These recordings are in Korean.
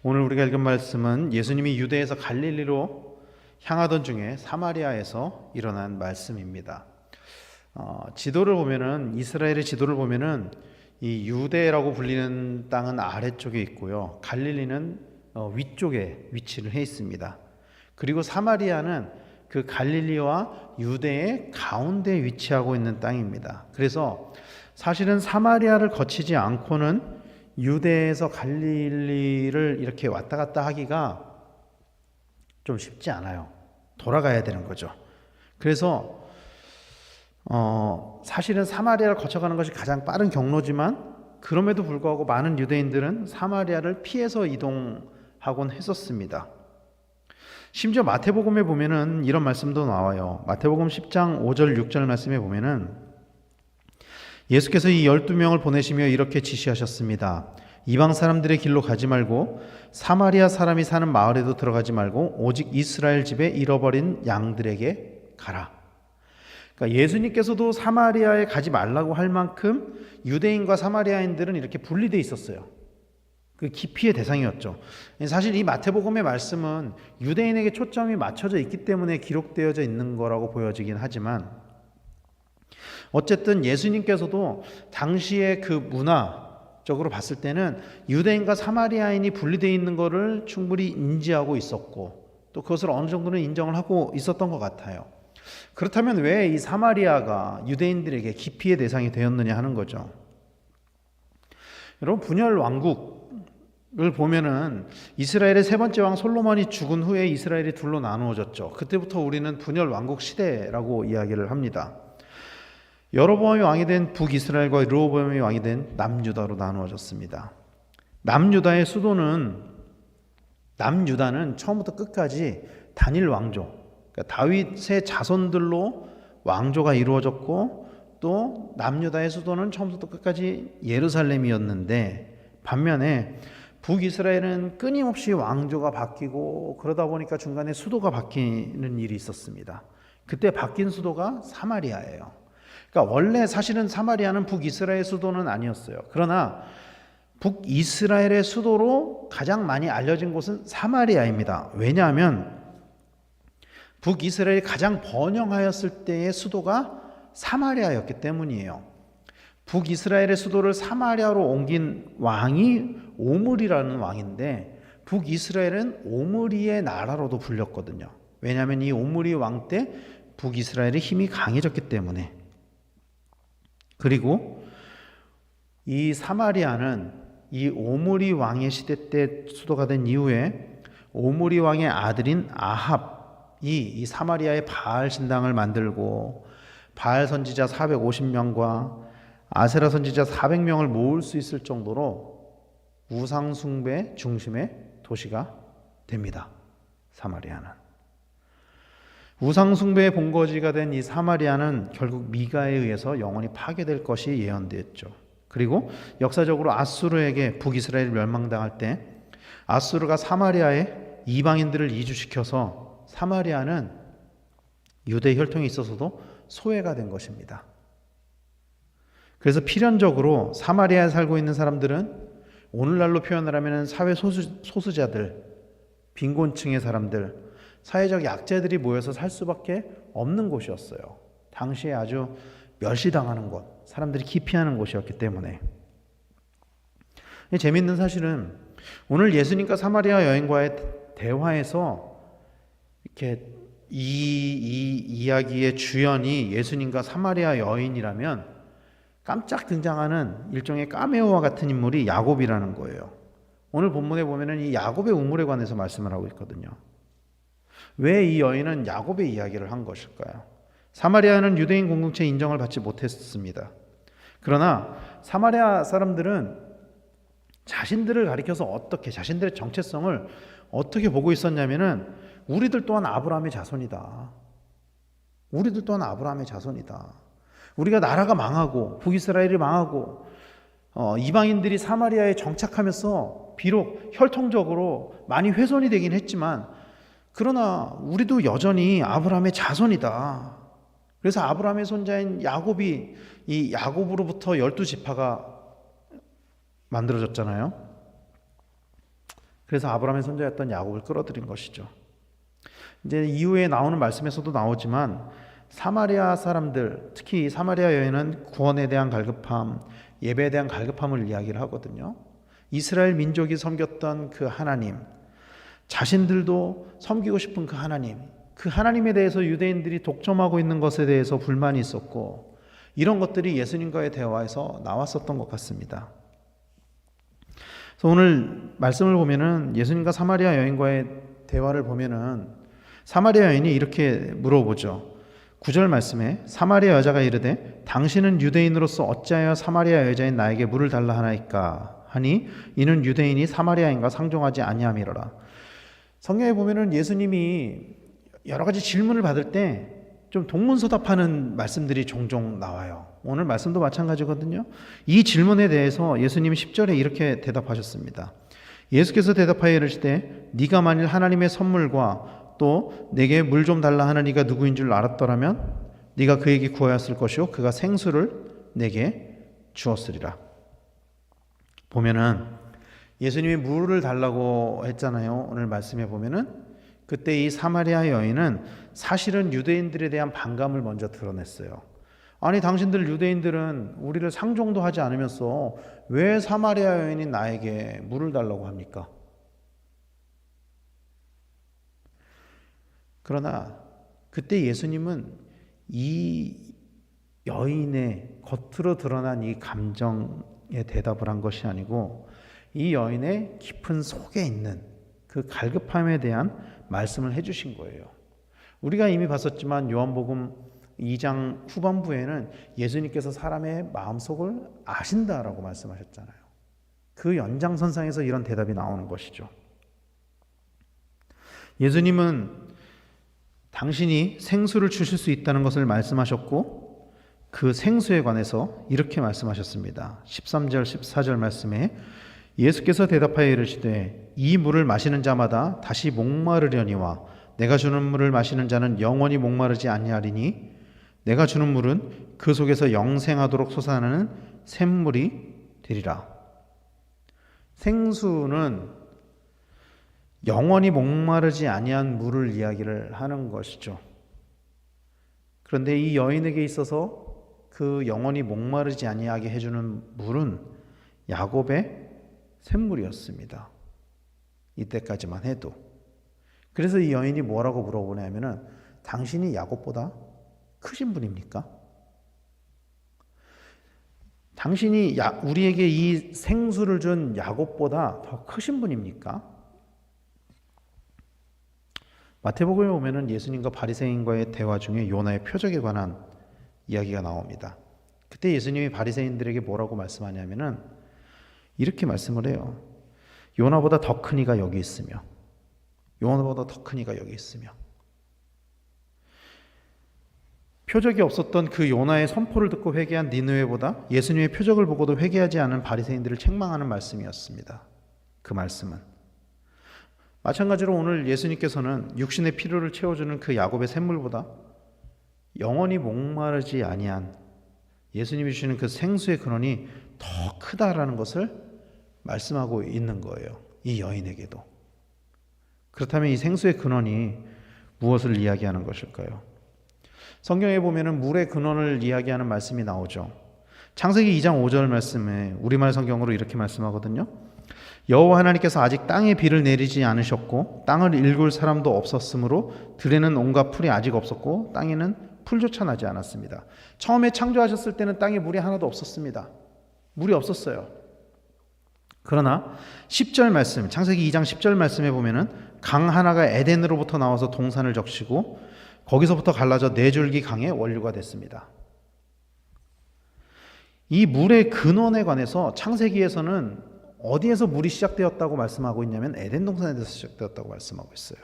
오늘 우리가 읽은 말씀은 예수님이 유대에서 갈릴리로 향하던 중에 사마리아에서 일어난 말씀입니다. 지도를 보면은 이스라엘의 지도를 보면은 이 유대라고 불리는 땅은 아래쪽에 있고요. 갈릴리는 위쪽에 위치를 해 있습니다. 그리고 사마리아는 그 갈릴리와 유대의 가운데 위치하고 있는 땅입니다. 그래서 사실은 사마리아를 거치지 않고는 유대에서 갈릴리를 이렇게 왔다 갔다 하기가 좀 쉽지 않아요. 돌아가야 되는 거죠. 그래서 사실은 사마리아를 거쳐가는 것이 가장 빠른 경로지만 그럼에도 불구하고 많은 유대인들은 사마리아를 피해서 이동하곤 했었습니다. 심지어 마태복음에 보면은 이런 말씀도 나와요. 마태복음 10장 5절 6절 말씀에 보면은 예수께서 이 12명을 보내시며 이렇게 지시하셨습니다. 이방 사람들의 길로 가지 말고 사마리아 사람이 사는 마을에도 들어가지 말고 오직 이스라엘 집에 잃어버린 양들에게 가라. 그러니까 예수님께서도 사마리아에 가지 말라고 할 만큼 유대인과 사마리아인들은 이렇게 분리되어 있었어요. 그 기피의 대상이었죠. 사실 이 마태복음의 말씀은 유대인에게 초점이 맞춰져 있기 때문에 기록되어져 있는 거라고 보여지긴 하지만 어쨌든 예수님께서도 당시의 그 문화적으로 봤을 때는 유대인과 사마리아인이 분리되어 있는 것을 충분히 인지하고 있었고 또 그것을 어느 정도는 인정을 하고 있었던 것 같아요. 그렇다면 왜 이 사마리아가 유대인들에게 기피의 대상이 되었느냐 하는 거죠. 여러분, 분열 왕국을 보면은 이스라엘의 세 번째 왕 솔로몬이 죽은 후에 이스라엘이 둘로 나누어졌죠. 그때부터 우리는 분열 왕국 시대라고 이야기를 합니다. 여로보암이 왕이 된 북이스라엘과 르호보암이 왕이 된 남유다로 나누어졌습니다. 남유다의 수도는 남유다는 처음부터 끝까지 단일 왕조, 그러니까 다윗의 자손들로 왕조가 이루어졌고 또 남유다의 수도는 처음부터 끝까지 예루살렘이었는데 반면에 북이스라엘은 끊임없이 왕조가 바뀌고 그러다 보니까 중간에 수도가 바뀌는 일이 있었습니다. 그때 바뀐 수도가 사마리아예요. 그러니까 원래 사실은 사마리아는 북이스라엘 수도는 아니었어요. 그러나 북이스라엘의 수도로 가장 많이 알려진 곳은 사마리아입니다. 왜냐하면 북이스라엘이 가장 번영하였을 때의 수도가 사마리아였기 때문이에요. 북이스라엘의 수도를 사마리아로 옮긴 왕이 오므리라는 왕인데 북이스라엘은 오므리의 나라로도 불렸거든요. 왜냐하면 이 오므리 왕 때 북이스라엘의 힘이 강해졌기 때문에. 그리고 이 사마리아는 이 오므리 왕의 시대 때 수도가 된 이후에 오므리 왕의 아들인 아합이 이 사마리아의 바알 신당을 만들고 바알 선지자 450명과 아세라 선지자 400명을 모을 수 있을 정도로 우상 숭배 중심의 도시가 됩니다. 사마리아는. 우상 숭배의 본거지가 된 이 사마리아는 결국 미가에 의해서 영원히 파괴될 것이 예언되었죠. 그리고 역사적으로 아수르에게 북이스라엘이 멸망당할 때 아수르가 사마리아에 이방인들을 이주시켜서 사마리아는 유대 혈통에 있어서도 소외가 된 것입니다. 그래서 필연적으로 사마리아에 살고 있는 사람들은 오늘날로 표현을 하면 사회 소수자들, 빈곤층의 사람들, 사회적 약자들이 모여서 살 수밖에 없는 곳이었어요. 당시에 아주 멸시당하는 곳, 사람들이 기피하는 곳이었기 때문에. 재미있는 사실은 오늘 예수님과 사마리아 여인과의 대화에서 이렇게 이 이야기의 주연이 예수님과 사마리아 여인이라면 깜짝 등장하는 일종의 카메오와 같은 인물이 야곱이라는 거예요. 오늘 본문에 보면은 이 야곱의 우물에 관해서 말씀을 하고 있거든요. 왜 이 여인은 야곱의 이야기를 한 것일까요? 사마리아는 유대인 공동체 인정을 받지 못했습니다. 그러나 사마리아 사람들은 자신들을 가리켜서 어떻게 자신들의 정체성을 어떻게 보고 있었냐면은 우리들 또한 아브라함의 자손이다. 우리들 또한 아브라함의 자손이다. 우리가 나라가 망하고 북이스라엘이 망하고 이방인들이 사마리아에 정착하면서 비록 혈통적으로 많이 훼손이 되긴 했지만 그러나 우리도 여전히 아브라함의 자손이다. 그래서 아브라함의 손자인 야곱이 이 야곱으로부터 12지파가 만들어졌잖아요. 그래서 아브라함의 손자였던 야곱을 끌어들인 것이죠. 이제 이후에 나오는 말씀에서도 나오지만 사마리아 사람들, 특히 사마리아 여인은 구원에 대한 갈급함, 예배에 대한 갈급함을 이야기를 하거든요. 이스라엘 민족이 섬겼던 그 하나님, 자신들도 섬기고 싶은 그 하나님, 그 하나님에 대해서 유대인들이 독점하고 있는 것에 대해서 불만이 있었고, 이런 것들이 예수님과의 대화에서 나왔었던 것 같습니다. 그래서 오늘 말씀을 보면은 예수님과 사마리아 여인과의 대화를 보면은 사마리아 여인이 이렇게 물어보죠. 9절 말씀에 사마리아 여자가 이르되 당신은 유대인으로서 어찌하여 사마리아 여자인 나에게 물을 달라 하나이까 하니 이는 유대인이 사마리아인과 상종하지 아니함이로라. 성경에 보면은 예수님이 여러 가지 질문을 받을 때 좀 동문서답하는 말씀들이 종종 나와요. 오늘 말씀도 마찬가지거든요. 이 질문에 대해서 예수님이 10절에 이렇게 대답하셨습니다. 예수께서 대답하여 이르시되 네가 만일 하나님의 선물과 또 내게 물 좀 달라 하는 이가 누구인 줄 알았더라면 네가 그에게 구하였을 것이요 그가 생수를 내게 주었으리라. 보면은 예수님이 물을 달라고 했잖아요. 오늘 말씀에 보면은 그때 이 사마리아 여인은 사실은 유대인들에 대한 반감을 먼저 드러냈어요. 아니 당신들 유대인들은 우리를 상종도 하지 않으면서 왜 사마리아 여인이 나에게 물을 달라고 합니까? 그러나 그때 예수님은 이 여인의 겉으로 드러난 이 감정에 대답을 한 것이 아니고 이 여인의 깊은 속에 있는 그 갈급함에 대한 말씀을 해주신 거예요. 우리가 이미 봤었지만 요한복음 2장 후반부에는 예수님께서 사람의 마음속을 아신다라고 말씀하셨잖아요. 그 연장선상에서 이런 대답이 나오는 것이죠. 예수님은 당신이 생수를 주실 수 있다는 것을 말씀하셨고 그 생수에 관해서 이렇게 말씀하셨습니다. 13절 14절 말씀에 예수께서 대답하여 이르시되 이 물을 마시는 자마다 다시 목마르려니와 내가 주는 물을 마시는 자는 영원히 목마르지 아니하리니 내가 주는 물은 그 속에서 영생하도록 솟아나는 샘물이 되리라. 생수는 영원히 목마르지 아니한 물을 이야기를 하는 것이죠. 그런데 이 여인에게 있어서 그 영원히 목마르지 아니하게 해주는 물은 야곱의 샘물이었습니다. 이때까지만 해도. 그래서 이 여인이 뭐라고 물어보냐면은 당신이 야곱보다 크신 분입니까? 당신이 우리에게 이 생수를 준 야곱보다 더 크신 분입니까? 마태복음에 보면은 예수님과 바리새인과의 대화 중에 요나의 표적에 관한 이야기가 나옵니다. 그때 예수님이 바리새인들에게 뭐라고 말씀하냐면은 이렇게 말씀을 해요. 요나보다 더 큰 이가 여기 있으며 요나보다 더 큰 이가 여기 있으며 표적이 없었던 그 요나의 선포를 듣고 회개한 니느웨보다 예수님의 표적을 보고도 회개하지 않은 바리새인들을 책망하는 말씀이었습니다. 그 말씀은 마찬가지로 오늘 예수님께서는 육신의 필요를 채워주는 그 야곱의 샘물보다 영원히 목마르지 아니한 예수님이 주시는 그 생수의 근원이 더 크다라는 것을 말씀하고 있는 거예요. 이 여인에게도. 그렇다면 이 생수의 근원이 무엇을 이야기하는 것일까요? 성경에 보면은 물의 근원을 이야기하는 말씀이 나오죠. 창세기 2장 5절 말씀에 우리말 성경으로 이렇게 말씀하거든요. 여호와 하나님께서 아직 땅에 비를 내리지 않으셨고 땅을 일굴 사람도 없었으므로 들에는 온갖 풀이 아직 없었고 땅에는 풀조차 나지 않았습니다. 처음에 창조하셨을 때는 땅에 물이 하나도 없었습니다. 물이 없었어요. 그러나 10절 말씀, 창세기 2장 10절 말씀에 보면은 강 하나가 에덴으로부터 나와서 동산을 적시고 거기서부터 갈라져 네 줄기 강의 원류가 됐습니다. 이 물의 근원에 관해서 창세기에서는 어디에서 물이 시작되었다고 말씀하고 있냐면 에덴 동산에서 시작되었다고 말씀하고 있어요.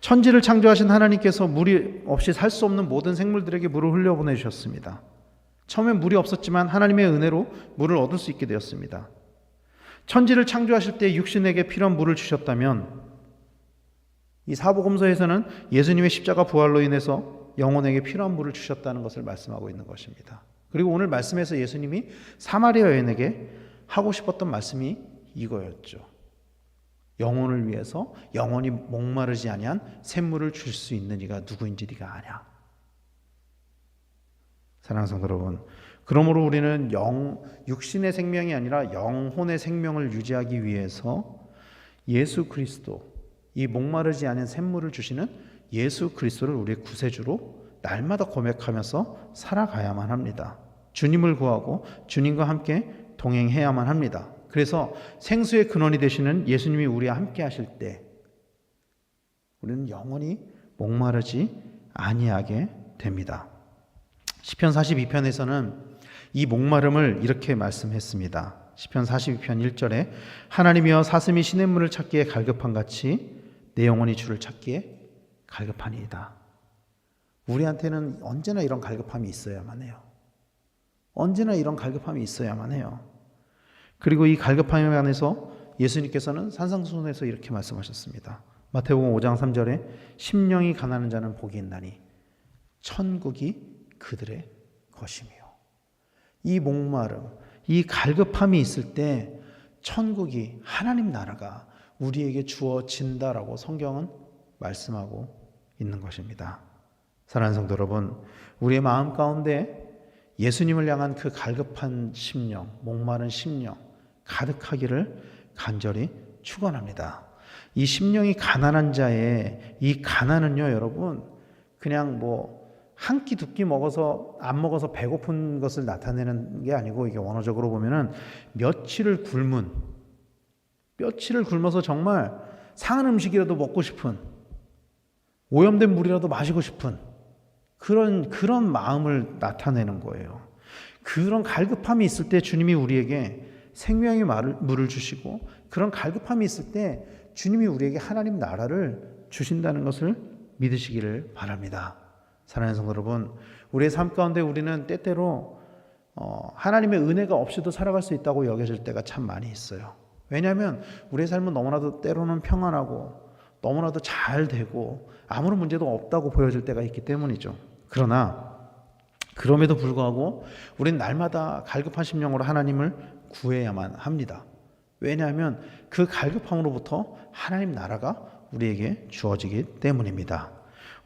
천지를 창조하신 하나님께서 물이 없이 살 수 없는 모든 생물들에게 물을 흘려보내 주셨습니다. 처음엔 물이 없었지만 하나님의 은혜로 물을 얻을 수 있게 되었습니다. 천지를 창조하실 때 육신에게 필요한 물을 주셨다면 이 사복음서에서는 예수님의 십자가 부활로 인해서 영혼에게 필요한 물을 주셨다는 것을 말씀하고 있는 것입니다. 그리고 오늘 말씀에서 예수님이 사마리아 여인에게 하고 싶었던 말씀이 이거였죠. 영혼을 위해서 영원히 목마르지 아니한 샘물을 줄 수 있는 이가 누구인지 네가 아냐. 사랑하는 성도 여러분, 그러므로 우리는 육신의 생명이 아니라 영혼의 생명을 유지하기 위해서 예수 그리스도, 이 목마르지 않은 샘물을 주시는 예수 그리스도를 우리의 구세주로 날마다 고백하면서 살아가야만 합니다. 주님을 구하고 주님과 함께 동행해야만 합니다. 그래서 생수의 근원이 되시는 예수님이 우리와 함께 하실 때 우리는 영원히 목마르지 아니하게 됩니다. 시편 42편에서는 이 목마름을 이렇게 말씀했습니다. 시편 42편 1절에 하나님이여 사슴이 시냇물을 찾기에 갈급한 같이 내 영혼이 주를 찾기에 갈급하니이다. 우리한테는 언제나 이런 갈급함이 있어야만 해요. 언제나 이런 갈급함이 있어야만 해요. 그리고 이 갈급함에 관해서 예수님께서는 산상수훈에서 이렇게 말씀하셨습니다. 마태복음 5장 3절에 심령이 가난한 자는 복이 있나니 천국이 그들의 것이며, 이 목마름, 이 갈급함이 있을 때 천국이, 하나님 나라가 우리에게 주어진다라고 성경은 말씀하고 있는 것입니다. 사랑하는 성도 여러분, 우리의 마음 가운데 예수님을 향한 그 갈급한 심령, 목마른 심령 가득하기를 간절히 축원합니다. 이 심령이 가난한 자의 이 가난은요, 여러분, 그냥 한 끼 두 끼 먹어서 안 먹어서 배고픈 것을 나타내는 게 아니고, 이게 원어적으로 보면은 며칠을 굶어서 정말 상한 음식이라도 먹고 싶은, 오염된 물이라도 마시고 싶은 그런 마음을 나타내는 거예요. 그런 갈급함이 있을 때 주님이 우리에게 생명의 물을 주시고, 그런 갈급함이 있을 때 주님이 우리에게 하나님 나라를 주신다는 것을 믿으시기를 바랍니다. 사랑하는 성도 여러분, 우리의 삶 가운데 우리는 때때로 하나님의 은혜가 없이도 살아갈 수 있다고 여겨질 때가 참 많이 있어요. 왜냐하면 우리의 삶은 너무나도 때로는 평안하고 너무나도 잘 되고 아무런 문제도 없다고 보여질 때가 있기 때문이죠. 그러나 그럼에도 불구하고 우리는 날마다 갈급한 심령으로 하나님을 구해야만 합니다. 왜냐하면 그 갈급함으로부터 하나님 나라가 우리에게 주어지기 때문입니다.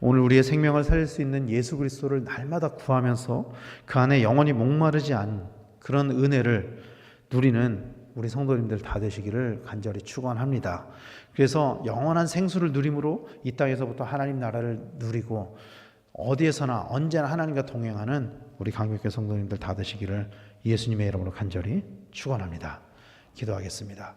오늘 우리의 생명을 살릴 수 있는 예수 그리스도를 날마다 구하면서 그 안에 영원히 목마르지 않은 그런 은혜를 누리는 우리 성도님들 다 되시기를 간절히 축원합니다. 그래서 영원한 생수를 누림으로 이 땅에서부터 하나님 나라를 누리고 어디에서나 언제나 하나님과 동행하는 우리 강백교 성도님들 다 되시기를 예수님의 이름으로 간절히 축원합니다. 기도하겠습니다.